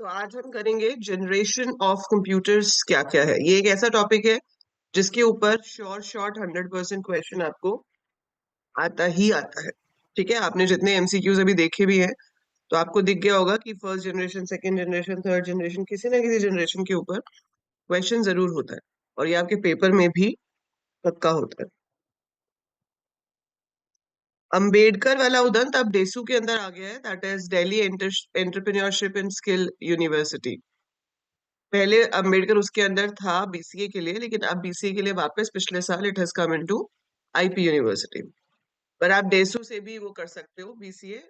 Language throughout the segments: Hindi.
तो आज हम करेंगे जनरेशन ऑफ कंप्यूटर्स क्या क्या है। ये एक ऐसा टॉपिक है जिसके ऊपर शॉर्ट 100% क्वेश्चन आपको आता ही आता है। ठीक है, आपने जितने एमसीक्यूज अभी देखे भी हैं तो आपको दिख गया होगा कि first generation, second generation, third generation, किसी ना किसी जनरेशन के ऊपर क्वेश्चन जरूर होता है और ये आपके पेपर में भी पक्का होता है। अंबेडकर वाला उदंत अब डेसू के अंदर आ गया है, that is Delhi entrepreneurship and skill university. पहले अंबेडकर उसके अंदर था बीसीए के लिए, लेकिन अब बीसीए के लिए वापस पिछले साल it has come into IP university. पर आप डेसू से भी वो कर सकते हो बीसीए।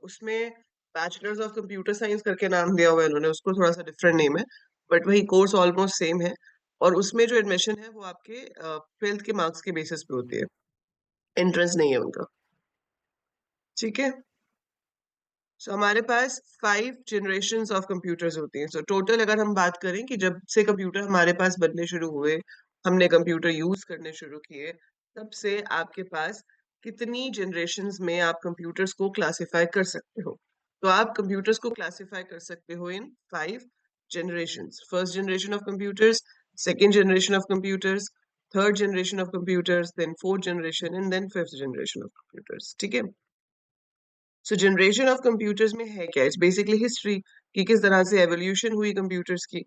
उसमें बैचलर्स ऑफ कंप्यूटर साइंस करके नाम दिया हुआ है उन्होंने, उसको थोड़ा सा डिफरेंट नेम है, बट वही कोर्स ऑलमोस्ट सेम है। और उसमें जो एडमिशन है वो आपके 12th के मार्क्स के बेसिस पे होती है, एंट्रेंस नहीं है उनका। ठीक है, सो हमारे पास 5 जनरेशन्स ऑफ कंप्यूटर्स होती हैं। सो टोटल अगर हम बात करें कि जब से कंप्यूटर हमारे पास बनने शुरू हुए, हमने कंप्यूटर यूज करने शुरू किए, तब से आपके पास कितनी जनरेशन्स में आप कंप्यूटर्स को क्लासिफाई कर सकते हो। तो आप कंप्यूटर्स को क्लासिफाई कर सकते हो in 5 generations. First generation of computers, second generation of computers, third generation of computers, then fourth generation and then fifth generation of computers. ठीक है, सो जनरेशन ऑफ कंप्यूटर्स में है क्या? इट्स बेसिकली हिस्ट्री कि किस तरह से एवोल्यूशन हुई कंप्यूटर्स की।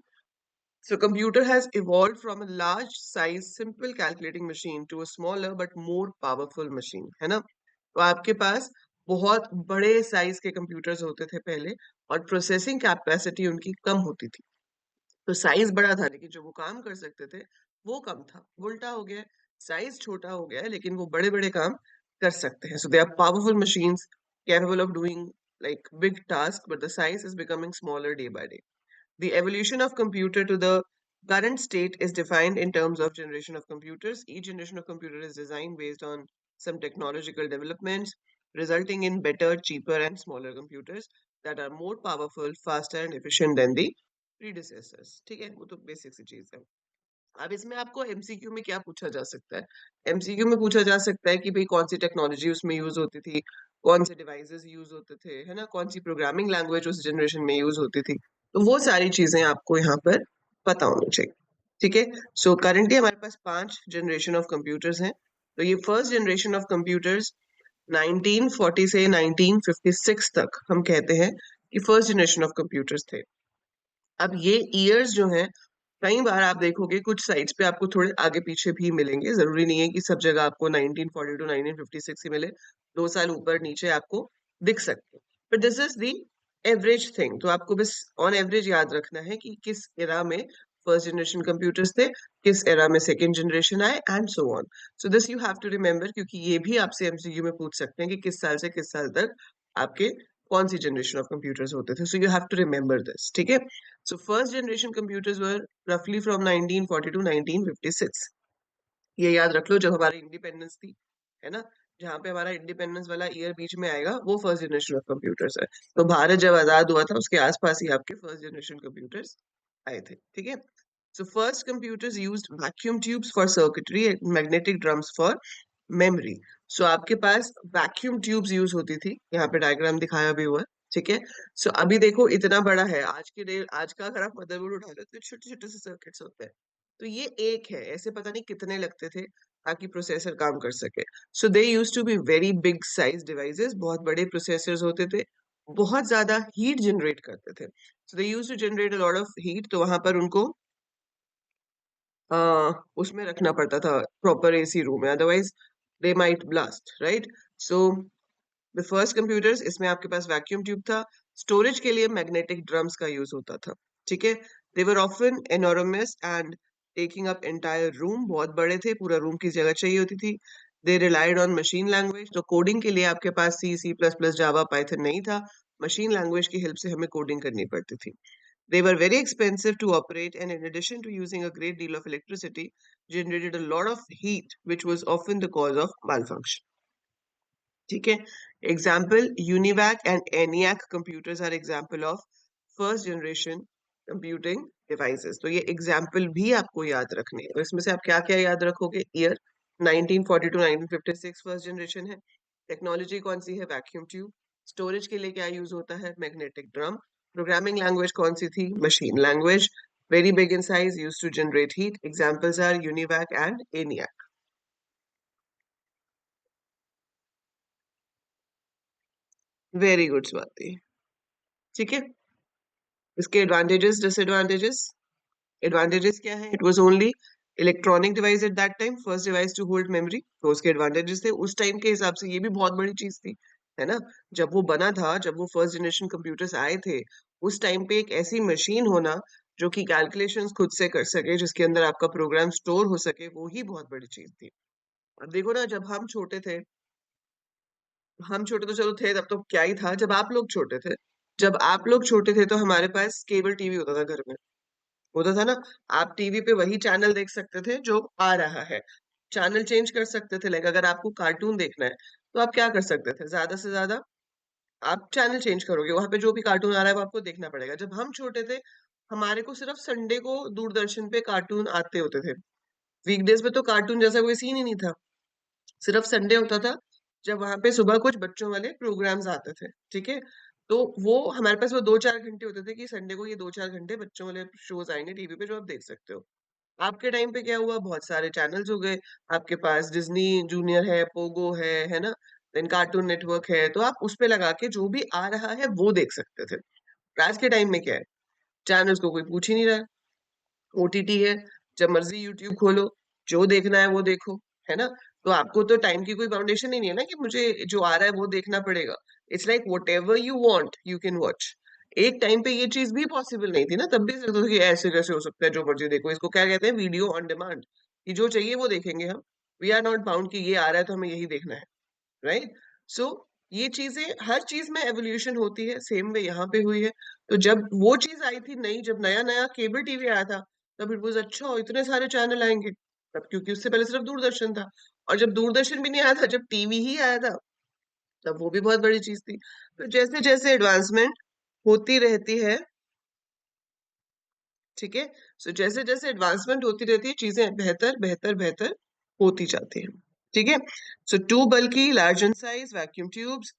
So computer has evolved from a large size simple calculating machine to a smaller but more powerful machine, है ना। तो आपके पास बहुत बड़े साइज के कंप्यूटर्स होते थे पहले, और प्रोसेसिंग कैपेसिटी उनकी कम होती थी। तो साइज बड़ा था लेकिन जो वो काम कर सकते थे वो कम था। उल्टा हो गया, साइज छोटा हो गया है लेकिन वो बड़े बड़े काम कर सकते हैं। So they are powerful machines capable of doing like big tasks, but the size is becoming smaller day by day. The evolution of computer to the current state is defined in terms of generation of computers. Each generation of computer is designed based on some technological developments, resulting in better, cheaper, and smaller computers that are more powerful, faster, and efficient than the predecessors. ठीक है, वो तो बेसिक सी चीज है। अब इसमें आपको एमसीक्यू में क्या पूछा जा सकता है? एमसीक्यू में पूछा जा सकता है कि भाई कौन सी टेक्नोलॉजी उसमें यूज होती थी, कौन से डिवाइसेस यूज होते थे, है ना, कौन सी प्रोग्रामिंग लैंग्वेज उस जनरेशन में यूज होती थी। तो वो सारी चीजें आपको यहाँ पर पता होनी चाहिए। ठीक है, सो करंटली हमारे पास 5 जनरेशन ऑफ कंप्यूटर्स हैं। तो ये फर्स्ट जनरेशन ऑफ कंप्यूटर्स 1940 से 1956 तक हम कहते हैं कि फर्स्ट जनरेशन ऑफ कंप्यूटर्स थे। अब ये ईयर्स जो हैं, कई बार आप देखोगे कुछ साइट्स पे आपको थोड़े आगे पीछे भी मिलेंगे। जरूरी नहीं है कि सब जगह आपको 1940 टू 1956 ही मिले, 2 साल ऊपर नीचे आपको दिख सकते हैं। But this is the average thing. तो आपको बस ऑन एवरेज याद रखना है कि किस एरा में फर्स्ट जनरेशन कंप्यूटर्स थे, किस एरा में सेकेंड जनरेशन आए, and so on. So this you have to remember, क्योंकि ये भी आपसे एमसीक्यू में पूछ सकते हैं कि किस साल से किस साल तक आपके कौन सी जनरेशन ऑफ कंप्यूटर्स होते थे। So you have to remember this. ठीक है, so first generation computers were roughly from 1940 to 1956। ये याद रख लो, जब हमारी इंडिपेंडेंस थी, है ना, जहाँ पे हमारा इंडिपेंडेंस वाला ईयर बीच में आएगा वो फर्स्ट जनरेशन ऑफ कंप्यूटर्स है। तो भारत जब आजाद हुआ था उसके आसपास ही आपके फर्स्ट जनरेशन कंप्यूटर्स आए थे। ठीक है, so first computers used vacuum tubes for circuitry and magnetic drums for memory। so आपके पास वैक्यूम ट्यूब्स यूज होती थी, यहाँ पे डायग्राम दिखाया भी हुआ है। ठीक है, सो अभी देखो इतना बड़ा है, आज का अगर आप मदरबोर्ड उठा लो तो छोटे छोटे से सर्किट्स होते हैं। तो ये एक है, ऐसे पता नहीं कितने लगते थे ताकि प्रोसेसर काम कर सके। So they used to be very big size devices, बहुत बड़े प्रोसेसर्स होते थे, बहुत ज्यादा हीट जनरेट करते थे। So they used to generate a lot of heat, तो वहां पर उनको उसमें रखना पड़ता था प्रॉपर एसी रूम में, otherwise they might blast, right. So the first computers, इसमें आपके पास वैक्यूम ट्यूब था। स्टोरेज के लिए मैग्नेटिक ड्रम्स का यूज होता था। ठीक है, they were often enormous and taking up entire room, बहुत बड़े थे, पूरा रूम की जगह चाहिए होती थी। दे रिलाइड ऑन मशीन लैंग्वेज, तो कोडिंग के लिए आपके पास सी, सी प्लस प्लस, जावा, पाइथन नहीं था। मशीन लैंग्वेज की हेल्प से हमें कोडिंग करनी पड़ती थी। They were very expensive to operate, and in addition to using a great deal of electricity, generated a lot of heat, which was often the cause of malfunction. ठीक है, example UNIVAC and ENIAC computers are example of first generation computing devices. तो ये एग्जाम्पल भी आपको याद रखने हैं। तो इसमें से आप क्या क्या याद रखोगे? ईयर 1940 टू 1956 फर्स्ट जनरेशन है। टेक्नोलॉजी कौन सी है? Vacuum tube. स्टोरेज के लिए क्या यूज होता है? Magnetic drum. प्रोग्रामिंग लैंग्वेज कौन सी थी? Machine language, very big in size, used to generate heat. Examples are UNIVAC and ENIAC. Very good Swati. ठीक है. इसके एडवांटेजेस, डिसएडवांटेजेस. एडवांटेजेस क्या है? It was only electronic device at that time, first device to hold memory. तो उसके एडवांटेजेस थे उस टाइम के हिसाब से, ये भी बहुत बड़ी चीज थी, है ना. जब वो बना था, जब वो फर्स्ट जनरेशन कंप्यूटर्स आए थे, उस टाइम पे एक ऐसी मशीन होना जो कि कैलकुलेशंस खुद से कर सके, जिसके अंदर आपका प्रोग्राम स्टोर हो सके, वो ही बहुत बड़ी चीज थी. अब देखो ना, जब हम छोटे थे, हम छोटे तो चलो थे, तब तो क्या ही था. जब आप लोग छोटे थे, जब आप लोग छोटे थे तो हमारे पास केबल टीवी होता था घर में. होता था ना. आप टीवी पे वही चैनल देख सकते थे जो आ रहा है. चैनल चेंज कर सकते थे. लाइक अगर आपको कार्टून देखना है, तो आप क्या कर सकते थे? ज्यादा से ज्यादा आप चैनल चेंज करोगे, वहां पे जो भी कार्टून आ रहा है वो आपको देखना पड़ेगा. जब हम छोटे थे, हमारे को सिर्फ संडे को दूरदर्शन पे कार्टून आते होते थे. वीकडेज पे तो कार्टून जैसा कोई सीन ही नहीं था. सिर्फ संडे होता था, जब वहां पे सुबह कुछ बच्चों वाले प्रोग्राम्स आते थे. ठीक है. तो वो हमारे पास वो 2-4 घंटे होते थे कि संडे को ये 2-4 घंटे बच्चों वाले शोज आएंगे टीवी पे, जो आप देख सकते हो. आपके टाइम पे क्या हुआ? बहुत सारे चैनल्स हो गए. आपके पास डिज्नी जूनियर है, पोगो है ना. देन कार्टून नेटवर्क है, तो आप उस पे लगा के जो भी आ रहा है वो देख सकते थे. आज के टाइम में क्या है? चैनल्स को कोई पूछ ही नहीं रहा है. ओटीटी है, जब मर्जी यूट्यूब खोलो, जो देखना है वो देखो, है ना. तो आपको तो टाइम की कोई बाउंडेशन ही नहीं है ना, कि मुझे जो आ रहा है वो देखना पड़ेगा. It's like what ever you want you can watch. एक टाइम पे ये चीज भी पॉसिबल नहीं थी ना, तब भी लगता था कि ऐसे कैसे हो सकता है, जो मर्जी देखो. इसको क्या कहते हैं? Video on demand. कि जो चाहिए वो देखेंगे हम. वी आर नॉट बाउंड कि ये आ रहा है तो हमें यही देखना है. राइट. सो ये चीजें, हर चीज में एवोल्यूशन होती है, सेम वे यहाँ पे हुई है. तो जब वो चीज आई थी नई, जब नया नया केबल टीवी आया था, तब इट वाज अच्छा, इतने सारे चैनल आएंगे. तब क्योंकि उससे पहले सिर्फ दूरदर्शन था. और जब दूरदर्शन भी नहीं आया था, जब टीवी ही आया था, तब वो भी बहुत बड़ी चीज थी. तो जैसे जैसे एडवांसमेंट होती रहती है, ठीक है. सो जैसे जैसे एडवांसमेंट होती रहती है, चीजें बेहतर बेहतर बेहतर होती जाती हैं. ठीक है. So too bulky, large in size, vacuum tubes,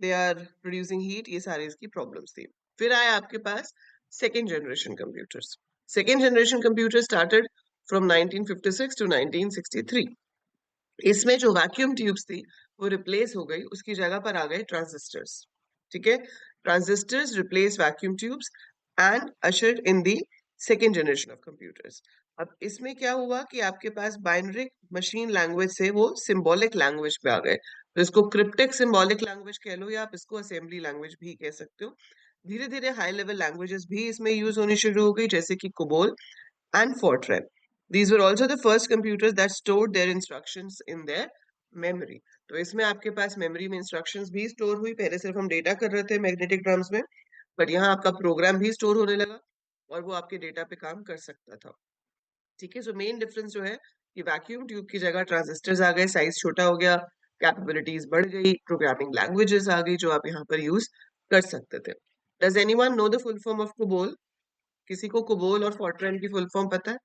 they are producing heat, ये सारी इसकी प्रॉब्लम्स थी. फिर आया आपके पास second generation computers. Second generation computer started from 1956 to 1963. इसमें जो वैक्यूम ट्यूब्स थी वो रिप्लेस हो गई, उसकी जगह पर आ गए ट्रांजिस्टर्स. ठीक है. Transistors replace vacuum tubes and ushered in the second generation of computers. अब इसमें क्या हुआ कि आपके पास बाइनरी मशीन लैंग्वेज से वो सिंबॉलिक लैंग्वेज पे आ गए. तो इसको क्रिप्टिक सिंबॉलिक लैंग्वेज कह लो, या आप इसको असेंबली लैंग्वेज भी कह सकते हो. धीरे धीरे हाई लेवल लैंग्वेजेस भी इसमें यूज होनी शुरू हो गई, जैसे कि COBOL and Fortran. These were also the first computers that stored their instructions in their memory. तो इसमें आपके पास मेमोरी में इंस्ट्रक्शंस भी स्टोर हुई. पहले सिर्फ हम डेटा कर रहे थे मैग्नेटिक ड्रम्स में, बट यहाँ आपका प्रोग्राम भी स्टोर होने लगा, और वो आपके डेटा पे काम कर सकता था. ठीक है. सो मेन डिफरेंस जो है, कि वैक्यूम ट्यूब की जगह ट्रांजिस्टर्स आ गए, साइज छोटा हो गया, कैपेबिलिटीज बढ़ गई, प्रोग्रामिंग लैंग्वेजेस आ गई जो आप यहाँ पर यूज कर सकते थे. Does anyone know the full form of COBOL? किसी को कोबोल और फॉर्ट्रैन की फुल फॉर्म पता है?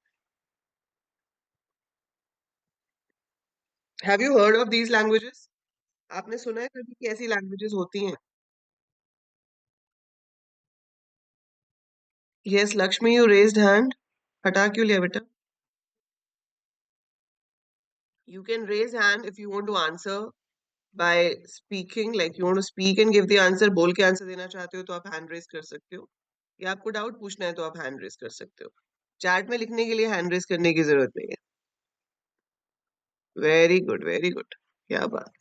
Have you heard of these languages? आपने सुना है कभी कि ऐसी लैंग्वेजेस होती हैं? Yes Lakshmi, you raised hand. हटा क्यों लिया बेटा? You can raise hand if you want to answer by speaking, like you want to speak and give the answer. बोल के आंसर देना चाहते हो तो आप हैंड रेज कर सकते हो, या आपको डाउट पूछना है तो आप हैंड रेज कर सकते हो. चैट में लिखने के लिए हैंड रेज करने की जरूरत नहीं है. Very good, very good. क्या बात.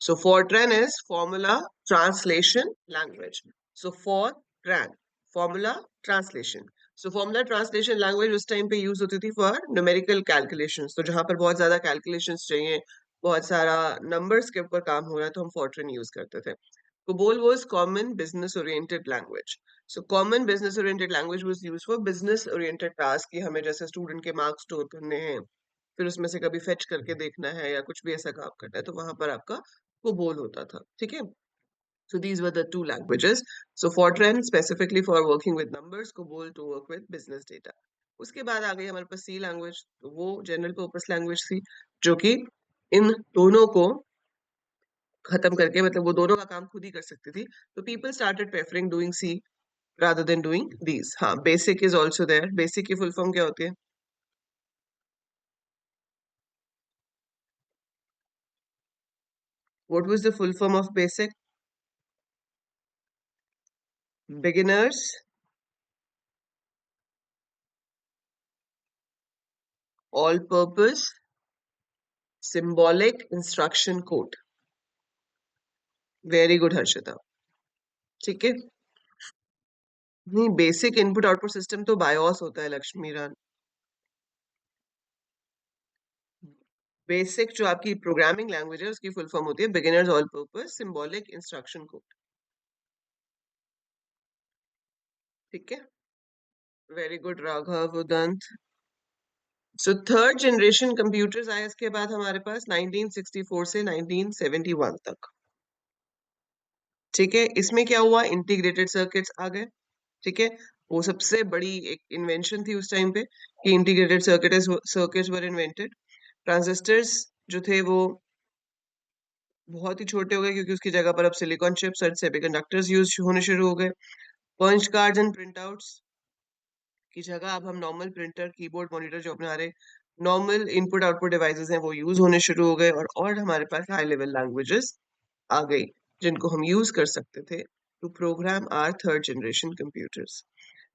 So Fortran is formula translation language. So Fortran, formula translation. So formula translation language उस टाइम पे यूज होती थी for numerical calculations. तो जहां पर बहुत ज्यादा calculations चाहिए, बहुत सारा numbers के ऊपर काम हो रहा है, तो हम Fortran यूज करते थे. COBOL was common business oriented language. So common business oriented language was used for business oriented task, कि हमें जैसे स्टूडेंट के मार्क्स स्टोर करने हैं, फिर उसमें से कभी फेच करके देखना है, या कुछ भी ऐसा काम करना है, तो वहां पर आपका कोबोल होता था. ठीक है. So these were the two languages. So Fortran specifically for working with numbers, COBOL to work with business data. उसके बाद आ गई हमारे पास सी लैंग्वेज. तो वो जनरल पर्पस लैंग्वेज थी, जो कि इन दोनों को खत्म करके, मतलब वो दोनों का काम खुद ही कर सकती थी. तो people started preferring doing C rather than doing these. हाँ, basic is also there. Basic की full form क्या होती है? What was the full form of basic? Beginners all purpose symbolic instruction code. Very good, Harshita. ठीक है. नहीं, बेसिक इनपुट आउटपुट सिस्टम तो बायोस होता है लक्ष्मी रान. बेसिक जो आपकी प्रोग्रामिंग लैंग्वेज है उसकी फुल फॉर्म होती है beginners all purpose symbolic instruction code. ठीक है. Very good Raghav Udant. So third generation computers आए इसके बाद हमारे पास 1964 से 1971 तक. ठीक है. इसमें क्या हुआ? इंटीग्रेटेड सर्किट्स आ गए. ठीक है. वो सबसे बड़ी एक इन्वेंशन थी उस टाइम पे कि integrated circuits were invented. Transistors जो थे वो बहुत ही छोटे हो गए क्योंकि उसकी जगह पर अब सिलिकॉन चिप्स और सेमीकंडक्टर्स यूज होने शुरू हो गए. पंच कार्ड्स एंड प्रिंटआउट्स की जगह अब हम नॉर्मल प्रिंटर कीबोर्ड मॉनिटर जो अपने हमारे नॉर्मल इनपुट आउटपुट डिवाइसेस हैं वो यूज होने शुरू हो गए. और हमारे पास हाई लेवल लैंग्वेजेस आ गई जिनको हम यूज कर सकते थे to program are third generation computers.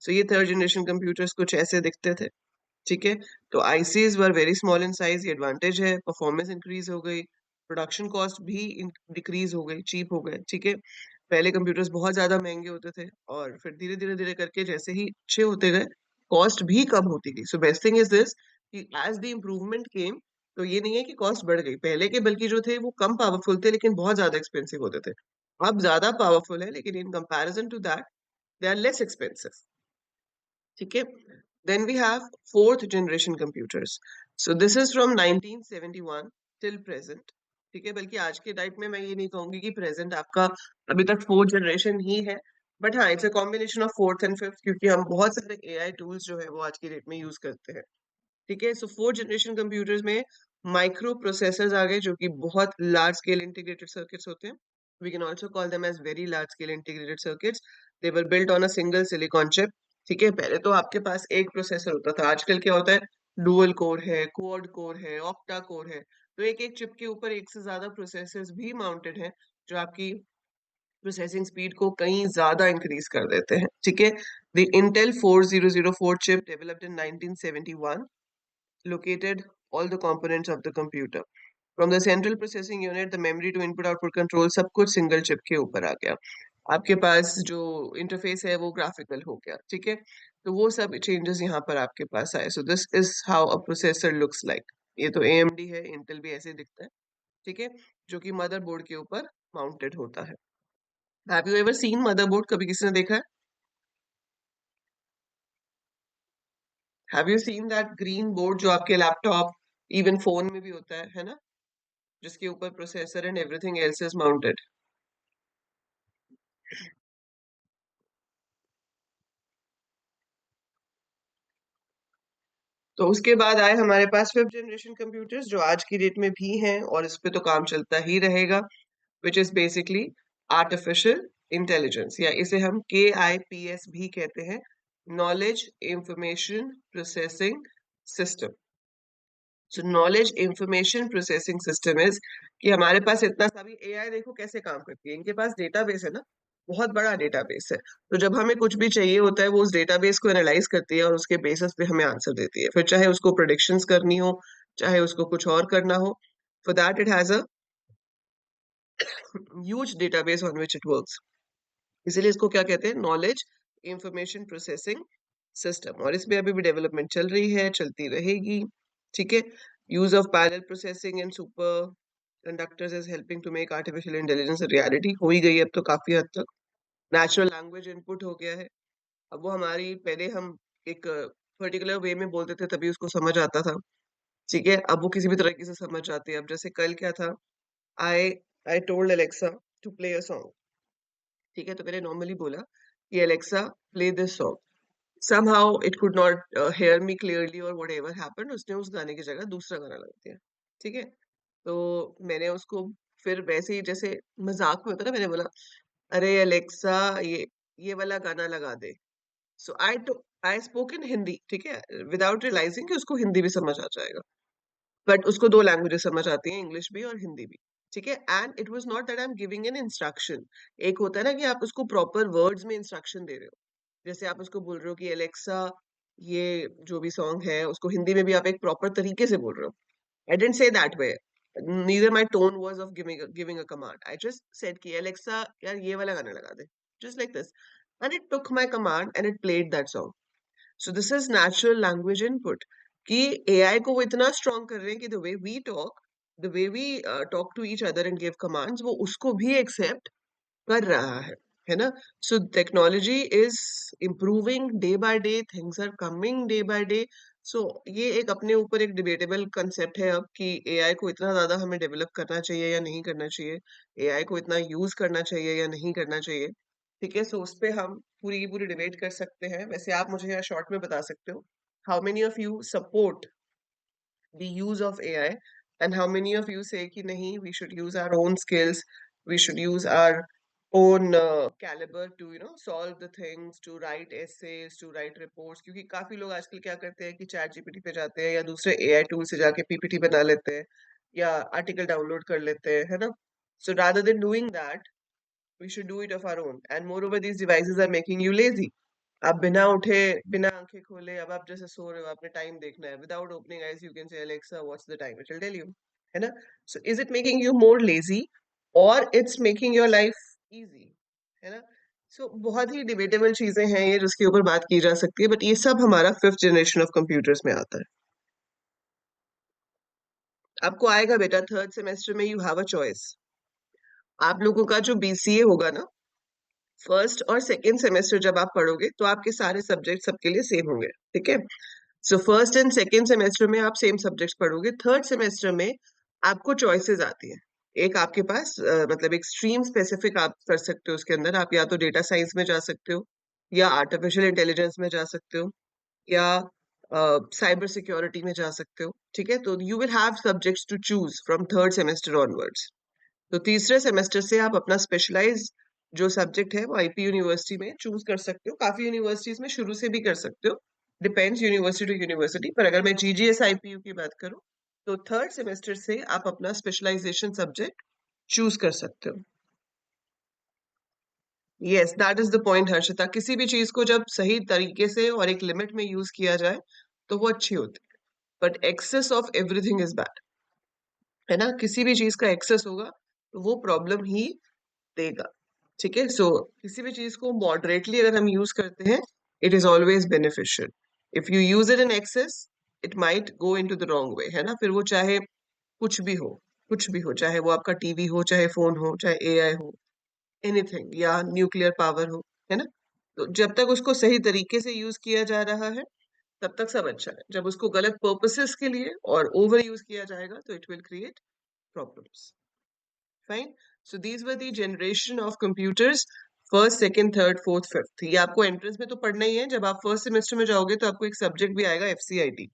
So ये थर्ड जनरेशन कंप्यूटर्स कुछ ऐसे दिखते थे. ठीक है. तो ICs were very small in size. ये एडवांटेज है. परफॉर्मेंस इंक्रीज हो गई. प्रोडक्शन कॉस्ट भी डिक्रीज हो गई, चीप हो गए. ठीक है. पहले कंप्यूटर्स बहुत ज्यादा महंगे होते थे और फिर धीरे धीरे धीरे करके जैसे ही अच्छे होते गए कॉस्ट भी कम होती गई. So best thing is this कि एज द इम्प्रूवमेंट केम तो ये नहीं है कि कॉस्ट बढ़ गई. पहले के बल्कि जो थे वो कम पावरफुल थे लेकिन बहुत ज्यादा एक्सपेंसिव होते थे. अब ज्यादा पावरफुल है लेकिन in comparison to that they are less expensive. ठीक है. Then we have fourth generation computers. So this is from 1971 till present. ठीक है. बल्कि आज के टाइप में मैं ये नहीं कहूंगी कि प्रेजेंट आपका अभी तक फोर्थ जनरेशन ही है. बट हाँ, it's a combination of fourth and fifth क्योंकि हम बहुत सारे एआई टूल्स जो है वो आज की डेट में यूज करते हैं. ठीक है. सो फोर्थ जनरेशन कंप्यूटर्स में माइक्रो प्रोसेसर्स आ गए जो कि बहुत लार्ज स्केल इंटीग्रेटेड सर्किट्स होते हैं. We can also call them as very large scale integrated circuits. They were built on a single silicon chip. ठीक है. पहले तो आपके पास एक प्रोसेसर होता था. आजकल क्या होता है? डुअल कोर है, क्वाड कोर है, ऑक्टा कोर है. तो एक एक चिप के ऊपर एक से ज्यादा प्रोसेसर्स भी माउंटेड हैं जो आपकी प्रोसेसिंग स्पीड को कहीं ज्यादा इंक्रीज कर देते हैं. ठीक है. The Intel 4004 chip developed in 1971 located all the components of the computer. From the central processing unit, the memory to input output control सब कुछ सिंगल चिप के ऊपर आ गया. आपके पास जो इंटरफेस है वो ग्राफिकल हो गया. ठीक है. तो वो सब चेंजेस यहाँ पर आपके पास आए. So this is how a processor looks like. ये तो AMD है, इंटेल भी ऐसे दिखता है. ठीक है. जो कि मदरबोर्ड के ऊपर माउंटेड होता है. Have you ever seen motherboard? कभी किसी ने देखा है? Have you seen that green board जो आपके लैपटॉप इवन फोन में भी होता है ना? जिसके ऊपर processor and everything else is mounted. तो उसके बाद आए हमारे पास फिफ्थ जनरेशन कंप्यूटर्स जो आज की डेट में भी हैं और इस पे तो काम चलता ही रहेगा. Which is basically artificial intelligence या इसे हम KIPS भी कहते हैं. Knowledge information processing system. So knowledge information processing system is कि हमारे पास इतना सा भी एआई देखो कैसे काम करती है. इनके पास डेटाबेस है ना, बहुत बड़ा डेटाबेस है. तो जब हमें कुछ भी चाहिए होता है वो उस डेटाबेस को एनालाइज करती है और उसके बेसिस पे हमें आंसर देती है. फिर चाहे उसको प्रोडिक्शंस करनी हो, चाहे उसको कुछ और करना हो, for that it has a huge database on which it works. इसीलिए इसको क्या कहते हैं? Knowledge information processing system. और इसमें अभी भी डेवलपमेंट चल रही है, चलती रहेगी. ठीक है. Use of parallel processing and superconductors is helping to make artificial intelligence reality. हो ही गई है अब तो काफी हद तक. नेचुरल लैंग्वेज इनपुट हो गया है. अब वो हमारी पहले हम एक पर्टिकुलर वे में बोलते थे तभी उसको समझ आता था. ठीक है. अब वो किसी भी तरीके से समझ जाती है. अब जैसे कल क्या था? I I told Alexa to play a song. ठीक है. तो मैंने नॉर्मली बोला कि Alexa play this song. somehow it could not hear me clearly or whatever happened. उसने उस गाने की जगह दूसरा गाना लगा दिया. ठीक है. तो मैंने उसको फिर वैसे ही जैसे मजाक में होता ना, मैंने बोला अरे अलेक्सा ये वाला गाना लगा दे। सो आई स्पोक इन हिंदी, ठीक है, विदाउट रियलाइजिंग कि उसको हिंदी भी समझ आ जाएगा। बट उसको दो लैंग्वेजेस समझ आती हैं, इंग्लिश भी और हिंदी भी, ठीक है। And it was not that I am giving an instruction. एक होता है ना कि आप उसको प्रॉपर वर्ड्स में इंस्ट्रक्शन दे रहे हो, जैसे आप उसको बोल रहे हो कि एलेक्सा ये जो भी सॉन्ग है उसको हिंदी में भी आप एक प्रॉपर तरीके से बोल रहे हो। I didn't say that way. Neither my tone was of giving a command. I just said कि Alexa यार ये वाला गाना लगा दे, just like this, and it took my command and it played that song. So this is natural language input कि AI को वो इतना strong कर रहे हैं कि the way we talk, the way we talk to each other and give commands, वो उसको भी accept कर रहा है ना। So technology is improving day by day, things are coming day by day. So ये एक अपने ऊपर एक डिबेटेबल कंसेप्ट है अब कि एआई को इतना ज्यादा हमें डेवलप करना चाहिए या नहीं करना चाहिए, एआई को इतना यूज करना चाहिए या नहीं करना चाहिए, ठीक है। सो उस पे हम पूरी की पूरी डिबेट कर सकते हैं। वैसे आप मुझे यहाँ शॉर्ट में बता सकते हो, how many of you support the use of AI, and how many of you say कि नहीं, we should use our own skills, we should use our own caliber to solve the things, to write essays, to write reports। क्योंकि काफी लोग आजकल क्या करते हैं कि चैट जीपीटी पे जाते हैं या दूसरे एआई टूल से जाके पीपीटी बना लेते हैं या आर्टिकल डाउनलोड कर लेते हैं, है ना। So rather than doing that, we should do it of our own, and moreover these devices are making you lazy। आप बिना उठे, बिना आंखें खोले, अब आप जैसे सो रहे हो, आपने टाइम देखना है, without opening eyes you can say Alexa what's the time, it will tell you, है ना। So is it making you more lazy और it's making your life easy, है ना। सो बहुत ही डिबेटेबल चीजें हैं ये जिसके ऊपर बात की जा सकती है, बट ये सब हमारा 5th जनरेशन ऑफ कंप्यूटर्स में आता है। आपको आएगा बेटा 3rd सेमेस्टर में, यू हैव अ चॉइस। आप लोगों का जो बीसीए होगा ना, फर्स्ट और सेकेंड सेमेस्टर जब आप पढ़ोगे तो आपके सारे सब्जेक्ट सबके लिए सेम होंगे, ठीक है। So first and second semester में आप सेम सब्जेक्ट्स पढ़ोगे, थर्ड सेमेस्टर में आपको चॉइसेस आती हैं। एक आपके पास मतलब एक स्ट्रीम स्पेसिफिक आप कर सकते हो, उसके अंदर आप या तो डेटा साइंस में जा सकते हो, या आर्टिफिशियल इंटेलिजेंस में जा सकते हो, या साइबर सिक्योरिटी में जा सकते हो, ठीक है। तो you will have subjects to choose from third semester onwards. तो तीसरे सेमेस्टर से आप अपना स्पेशलाइज जो सब्जेक्ट है वो आईपी यूनिवर्सिटी में चूज कर सकते हो। काफी यूनिवर्सिटीज में शुरू से भी कर सकते हो, डिपेंड्स यूनिवर्सिटी टू यूनिवर्सिटी। पर अगर मैं जीजीएस आईपीयू की बात करूं तो थर्ड सेमेस्टर से आप अपना स्पेशलाइजेशन सब्जेक्ट चूज कर सकते हो। Yes, that is the point Harshita. किसी भी चीज को जब सही तरीके से और एक लिमिट में यूज किया जाए तो वो अच्छी होती है, but excess of everything is bad, है ना। किसी भी चीज का एक्सेस होगा तो वो प्रॉब्लम ही देगा, ठीक है। सो किसी भी चीज को मॉडरेटली अगर हम यूज करते हैं, it is always beneficial. If you use it in excess, it might go into the wrong way, है ना। फिर वो चाहे कुछ भी हो, कुछ भी हो, चाहे वो आपका टीवी हो, चाहे फोन हो, चाहे एआई हो, एनीथिंग, या न्यूक्लियर पावर हो, है ना। तो जब तक उसको सही तरीके से यूज किया जा रहा है तब तक सब अच्छा है। जब उसको गलत पर्पसेस के लिए और ओवर यूज किया जाएगा तो it will create problems. Fine. So these were the generation of computers, first, second, third, fourth, fifth. ये आपको एंट्रेंस में तो पढ़ना ही है। जब आप फर्स्ट सेमेस्टर में जाओगे तो आपको एक सब्जेक्ट भी आएगा एफसीआईटी,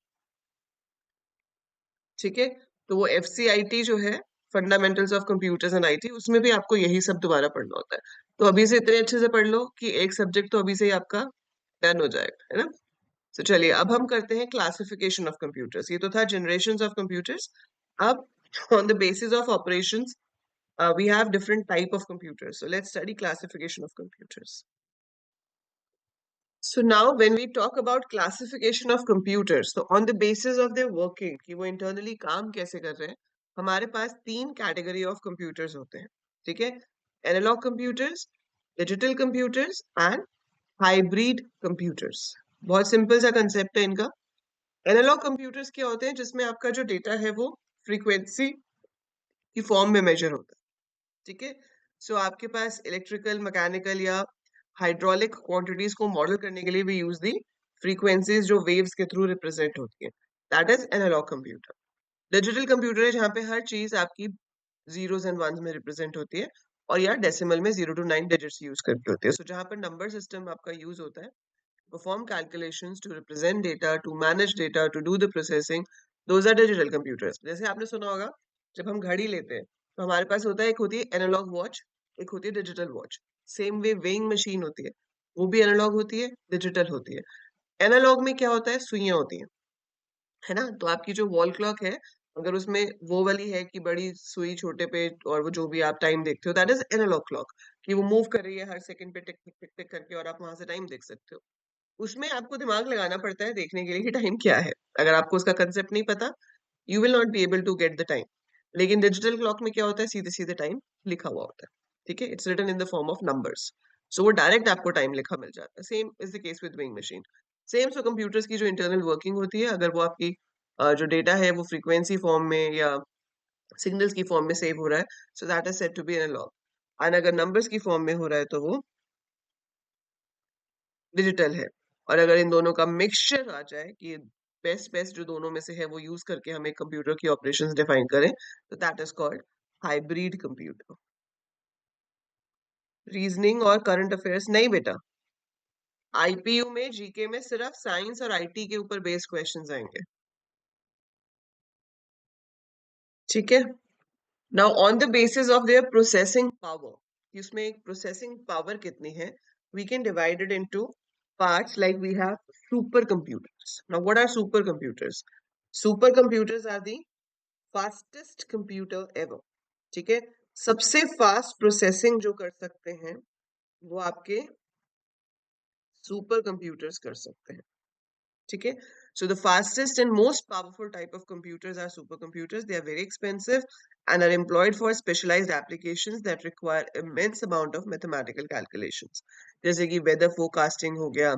ठीक है। तो वो एफसीआईटी जो है, fundamentals of computers and IT, उसमें भी आपको यही सब दोबारा पढ़ना होता है। तो अभी से इतने अच्छे से पढ़ लो कि एक सब्जेक्ट तो अभी से ही आपका डन हो जाएगा, है ना। तो चलिए अब हम करते हैं क्लासिफिकेशन ऑफ कंप्यूटर्स। ये तो था जनरेशंस ऑफ कंप्यूटर्स। अब on the basis of operations, we have different type of computers. So let's study classification of computers. So now when we talk about classification of computers, so on the basis of their working, कि वो internally काम कैसे कर रहे हैं, हमारे पास तीन category of computers होते हैं, ठीक है। Analog computers, digital computers and hybrid computers। बहुत simple सा concept है इनका। Analog computers क्या होते हैं, जिसमें आपका जो data है वो frequency की form में measure होता है, ठीक है। सो आपके पास इलेक्ट्रिकल, मैकेनिकल या हाइड्रोलिक क्वांटिटीज को मॉडल करने के लिए भी यूज दी फ्रीक्वेंसीज जो वेव्स के थ्रू रिप्रेजेंट होती है, that is analogue computer. Digital computer है जहाँ पे हर चीज आपकी जीरोस एंड वंस में रिप्रेजेंट होती है, और या डेसिमल में 0 to 9 डिजिट्स यूज करके होती है। सो जहाँ पर नंबर सिस्टम आपका यूज होता है, perform calculations to represent data, to manage data, to do the processing, those are digital computers। जैसे आपने सुना होगा, जब हम घड़ी लेते हैं तो हमारे पास होता है, एक होती है एनालॉग वॉच, एक होती है digital watch. Same way weighing machine होती है, वो भी एनालॉग होती है, डिजिटल होती है। एनालॉग में क्या होता है, सुइयां होती हैं, है ना? तो आपकी जो वॉल क्लॉक है, अगर उसमें वो वाली है कि बड़ी सुई छोटे पे, और वो जो भी आप टाइम देखते हो, दैट इज एनालॉग क्लॉक, कि वो मूव कर रही है हर सेकंड पे, टिक टिक टिक टिक करके, और आप वहां से टाइम देख सकते हो। उसमें आपको दिमाग लगाना पड़ता है देखने के लिए कि टाइम क्या है। अगर आपको उसका कंसेप्ट नहीं पता, you will not be able to get the time. लेकिन डिजिटल क्लॉक में क्या होता है, सीधे सीधे टाइम लिखा हुआ होता है। ठीक है, it's written in the form of numbers. So वो डायरेक्ट आपको टाइम लिखा मिल जाता है। Same is the case with weighing machine. Same so computers की जो इंटरनल वर्किंग होती है, अगर वो आपकी जो डेटा है वो फ्रीक्वेंसी फॉर्म में या सिग्नल्स की फॉर्म में सेव हो रहा है, so that is said to be analogue. And अगर नंबर्स की फॉर्म में हो रहा है तो वो डिजिटल है। और अगर इन दोनों का मिक्सचर आ जाए कि बेस्ट बेस्ट जो दोनों में से है वो यूज करके हम एक कंप्यूटर की ऑपरेशंस डिफाइन करें, तो that is called hybrid computer. Reasoning और करंट अफेयर्स नहीं बेटा, आईपीयू में जीके में सिर्फ साइंस और आईटी के ऊपर बेस्ड क्वेश्चंस आएंगे। ठीक है, now on the basis of their processing power, कि उसमें एक प्रोसेसिंग पावर कितनी है, we can divide it into parts like we have super computers. Now what are super computers? Super computers are the fastest computer ever. ठीक है, सबसे फास्ट प्रोसेसिंग जो कर सकते हैं वो आपके सुपर कंप्यूटर्स कर सकते हैं। ठीक है, so the fastest and most powerful type of computers are supercomputers. They are very expensive and are employed for specialized applications that require immense amount of mathematical calculations. जैसे कि weather forecasting हो गया,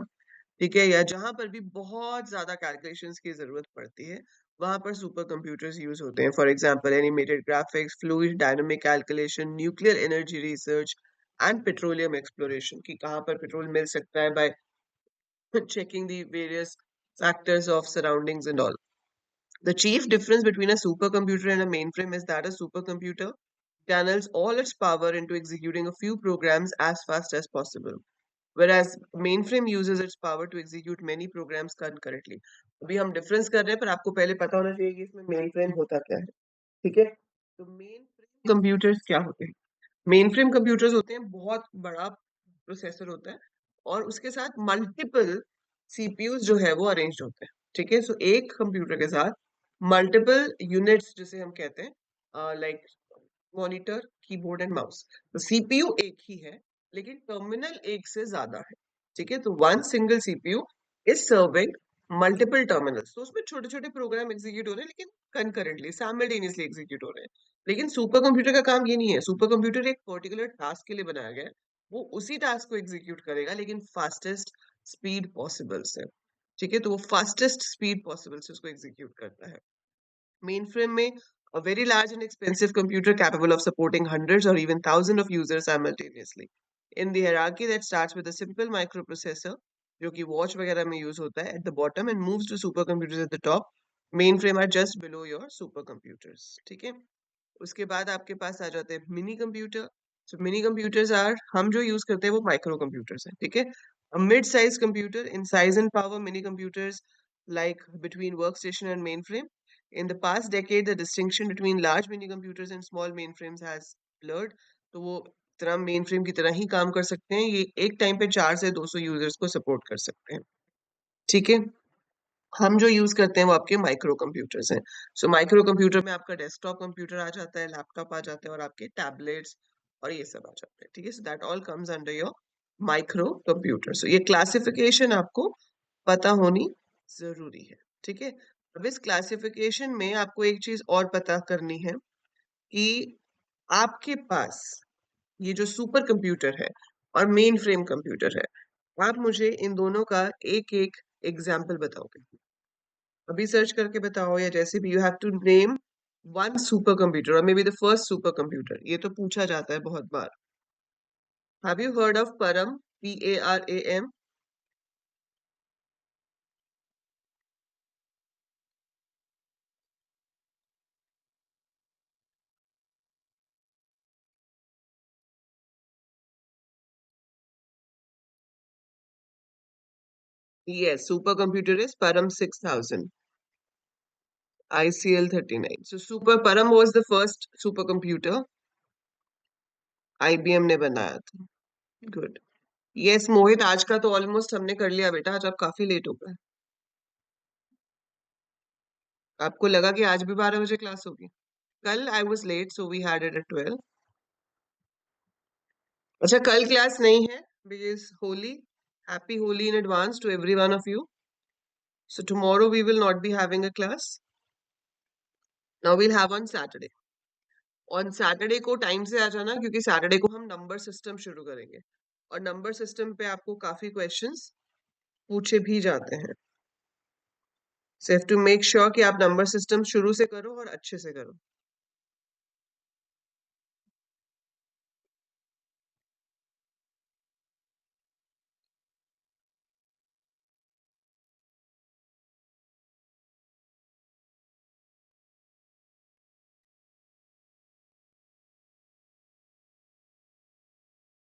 ठीक है, या जहां पर भी बहुत ज्यादा कैलकुलेशंस की जरूरत पड़ती है, वहां पर सुपर कंप्यूटर्स यूज होते हैं। For example animated graphics, fluid dynamic calculation, nuclear energy research and petroleum exploration, कि कहाँ पर पेट्रोल मिल सकता है, bye checking the various factors of surroundings and all. The chief difference between a supercomputer and a mainframe is that a supercomputer channels all its power into executing a few programs as fast as possible, whereas mainframe uses its power to execute many programs concurrently. अभी हम डिफरेंस कर रहे हैं, पर आपको पहले पता होना चाहिए कि इसमें मेन फ्रेम होता क्या है। ठीक है, तो मेन फ्रेम कंप्यूटर्स क्या होते हैं? मेन फ्रेम कंप्यूटर्स होते हैं, बहुत बड़ा प्रोसेसर होता है, और उसके साथ मल्टीपल सीपीयूज जो है वो अरेंज होते हैं। ठीक है, सो एक कंप्यूटर के साथ मल्टीपल यूनिट्स जिसे हम कहते हैं, like monitor, keyboard and mouse. तो सीपीयू एक ही है, लेकिन टर्मिनल एक से ज्यादा है। ठीक है, तो one single CPU is serving multiple terminals. तो उसमें छोटे छोटे प्रोग्राम एग्जीक्यूट हो रहे हैं, लेकिन कंकरेंटली साइमल्टेनियसली एग्जीक्यूट हो रहे हैं। लेकिन सुपर कंप्यूटर का काम ये नहीं है। सुपर कंप्यूटर एक पर्टिकुलर टास्क के लिए बनाया गया है, वो उसी टास्क को एग्जीक्यूट करेगा, लेकिन फास्टेस्ट स्पीड पॉसिबल से। ठीक है, तो वो फास्टेस्ट स्पीड पॉसिबल से उसको एग्जीक्यूट करता है। Mainframe में a very large and expensive computer capable of supporting hundreds or even thousands of users simultaneously. In the hierarchy that starts with a simple microprocessor, जो कि वॉच वगैरह में यूज होता है, at the bottom and moves to supercomputers at the top. Mainframe are just below your supercomputers. ठीक है, उसके बाद आपके पास आ जाते हैं mini computer. So mini computers are, हम जो यूज करते हैं वो माइक्रो कंप्यूटर्स हैं। ठीक है, a mid-size computer in size and power, mini computers like between workstation and mainframe. In the past decade, the distinction between large mini computers and small mainframes has blurred. तो वो तरह मेन फ्रेम की तरह ही काम कर सकते हैं, ये एक टाइम पे 4 से 200 यूजर्स को सपोर्ट कर सकते हैं। ठीक है, हम जो यूज करते हैं वो आपके माइक्रो कंप्यूटर्स हैं। सो माइक्रो कंप्यूटर में आपका डेस्कटॉप कंप्यूटर आ जाता है, लैपटॉप आ जाते हैं, और आपके टैबलेट्स और ये सब आ जाते हैं। ठीक है, so that all comes under your micro computer. So ये क्लासिफिकेशन आपको पता होनी जरूरी है। ठीक है, अब इस क्लासिफिकेशन में आपको एक चीज और पता करनी है कि आपके पास ये जो सुपर कंप्यूटर है और मेन फ्रेम कंप्यूटर है, आप मुझे इन दोनों का एक एक एग्जाम्पल बताओगे। अभी सर्च करके बताओ, या जैसे भी, you have to name one super computer और may be the first super computer. ये तो पूछा जाता है बहुत बार। Have you heard of Param? PARAM? Yes, super computer is Param 6000, ICL 39. So super Param was the first supercomputer IBM ने बनाया था। गुड। यस मोहित, आज का तो ऑलमोस्ट हमने कर लिया बेटा, आज आप काफी लेट हो गए। आपको लगा कि आज भी 12 बजे क्लास होगी? कल I was late so we had it at 12। अच्छा, कल क्लास नहीं है because Holi. Happy Holi in advance to every one of you. So tomorrow we will not be having a class. Now we'll have on Saturday. On Saturday को टाइम से आ जाना, क्योंकि सैटरडे को हम नंबर सिस्टम शुरू करेंगे। और नंबर सिस्टम पे आपको काफी क्वेश्चंस पूछे भी जाते हैं। So have to make sure कि आप नंबर सिस्टम शुरू से करो और अच्छे से करो।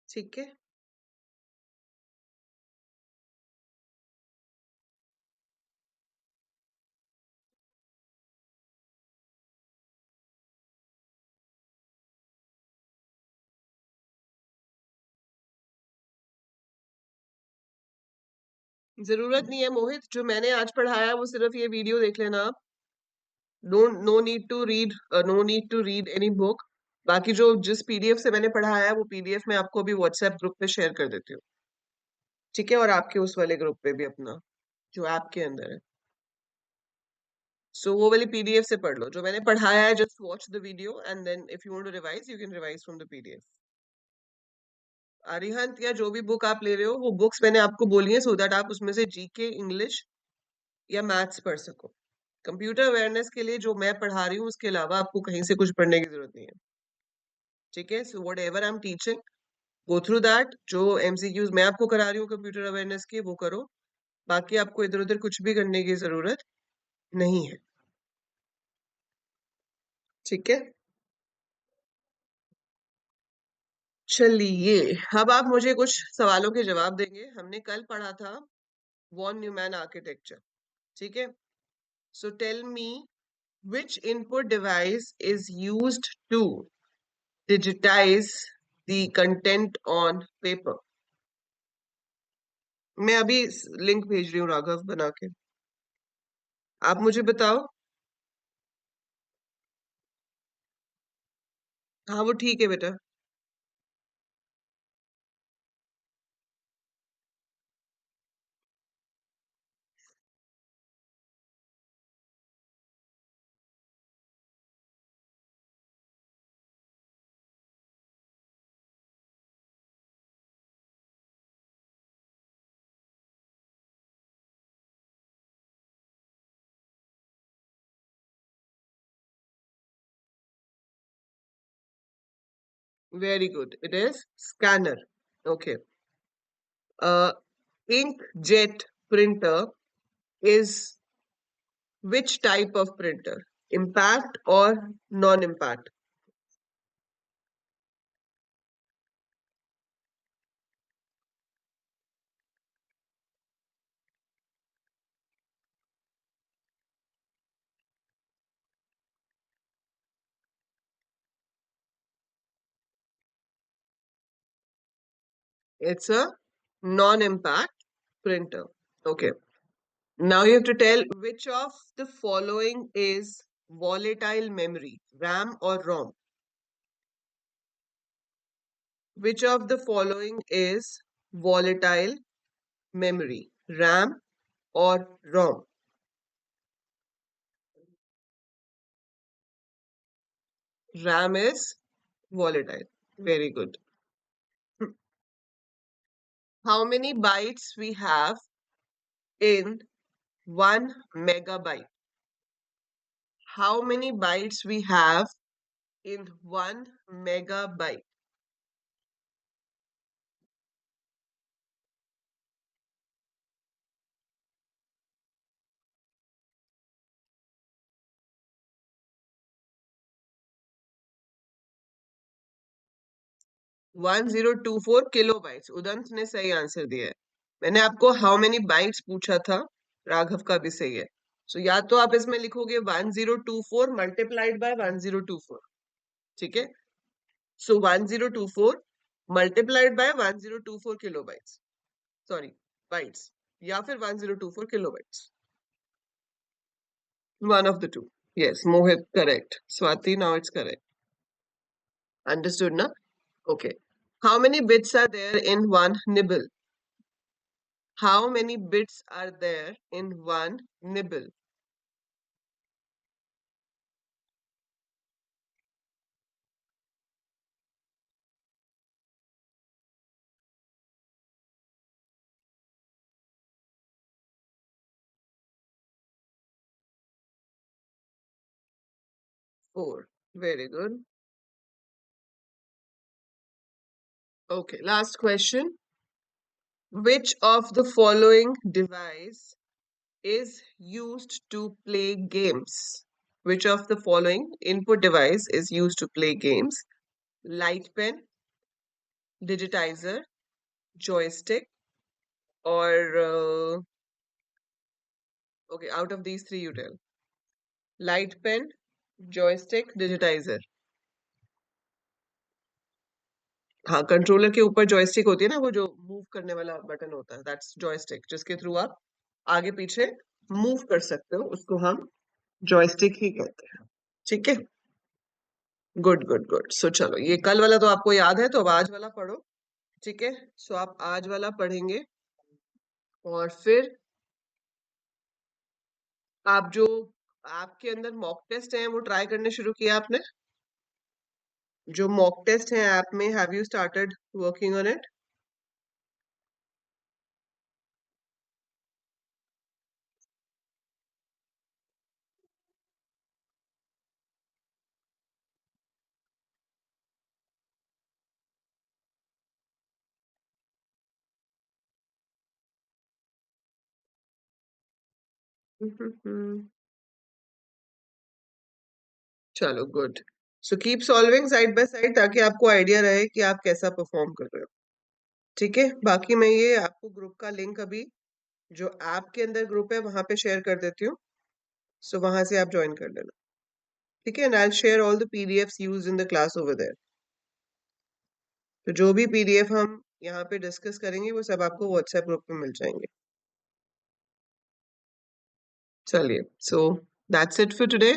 ठीक है। जरूरत नहीं है मोहित, जो मैंने आज पढ़ाया वो सिर्फ ये वीडियो देख लेना आप। Don't, no need to read, no need to read any book. बाकी जो जिस पीडीएफ से मैंने पढ़ाया है वो पीडीएफ मैं आपको अभी व्हाट्सएप ग्रुप पे शेयर कर देती हूँ। ठीक है, और आपके उस वाले ग्रुप पे भी अपना, जो ऐप के अंदर है। सो वो वाली पीडीएफ से पढ़ लो जो मैंने पढ़ाया है। Just watch the video and then if you want to revise you can revise from the PDF. Arihant या जो भी बुक आप ले रहे हो वो बुक्स मैंने आपको बोली है, सो दैट आप उसमें से जीके, इंग्लिश या मैथ्स पढ़ सको। कंप्यूटर अवेयरनेस के लिए जो मैं पढ़ा रही हूँ उसके अलावा आपको कहीं से कुछ पढ़ने की जरूरत नहीं है। ठीक है, so what ever I am teaching, go through that. जो एमसीक्यूज मैं आपको करा रही हूँ कंप्यूटर अवेयरनेस के, वो करो। बाकी आपको इधर उधर कुछ भी करने की जरूरत नहीं है। ठीक है, चलिए। अब आप मुझे कुछ सवालों के जवाब देंगे। हमने कल पढ़ा था वॉन न्यूमैन आर्किटेक्चर। ठीक है, so tell me which input device is used to digitize the content on paper? मैं अभी लिंक भेज रही हूँ राघव बना के। आप मुझे बताओ। हाँ वो ठीक है बेटा। Very good, it is scanner. Okay. Inkjet printer is which type of printer? Impact or non-impact? It's a non-impact printer. Okay. Now you have to tell which of the following is volatile memory, RAM or ROM? Which of the following is volatile memory, RAM or ROM? RAM is volatile. Very good. How many bytes we have in 1 megabyte? How many bytes we have in 1 megabyte? 1024 kilobytes. Udant ने सही आंसर दिया है। मैंने आपको हाउ मेनी बाइट्स पूछा था, राघव का भी सही है। सो या तो आप इसमें लिखोगे 1024 मल्टीप्लाइड बाय 1024। ठीक है, सो 1024 multiplied by 1024 kilobytes, sorry bytes, या फिर 1024 kilobytes, one of the two. Yes, Mohit, correct. Swati, now it's correct. Understood, na? Okay. How many bits are there in one nibble? How many bits are there in one nibble? 4. Very good. Okay, last question. Which of the following device is used to play games? Which of the following input device is used to play games? Light pen, digitizer, joystick, or okay, out of these three you tell. Light pen, joystick, digitizer. हाँ, कंट्रोलर के ऊपर जॉयस्टिक होती है ना, वो जो मूव करने वाला बटन होता है, दैट्स जॉयस्टिक, जिसके थ्रू आप आगे पीछे मूव कर सकते हो, उसको हम जॉयस्टिक ही कहते हैं। ठीक है, गुड गुड गुड। सो चलो, ये कल वाला तो आपको याद है, तो अब आज वाला पढ़ो। ठीक है, सो आप आज वाला पढ़ेंगे, और फिर आप जो आपके अंदर मॉक टेस्ट हैं वो ट्राई करने शुरू किया आपने? जो मॉक टेस्ट हैं ऐप में, have you started working on it? चलो good. So keep solving side by side, ताकि आपको आइडिया रहे कि आप कैसा परफॉर्म कर रहे हो। ठीक है, बाकी मैं ये आपको ग्रुप का लिंक अभी जो ऐप के अंदर ग्रुप है वहां पे शेयर कर देती हूँ, सो वहां से आप ज्वाइन कर लेना। ठीक है, and I share all the PDFs used in the class over there. तो जो भी पीडीएफ हम यहाँ पे डिस्कस करेंगे वो सब आपको व्हाट्सएप ग्रुप पे मिल जाएंगे। चलिए, so that's it for today.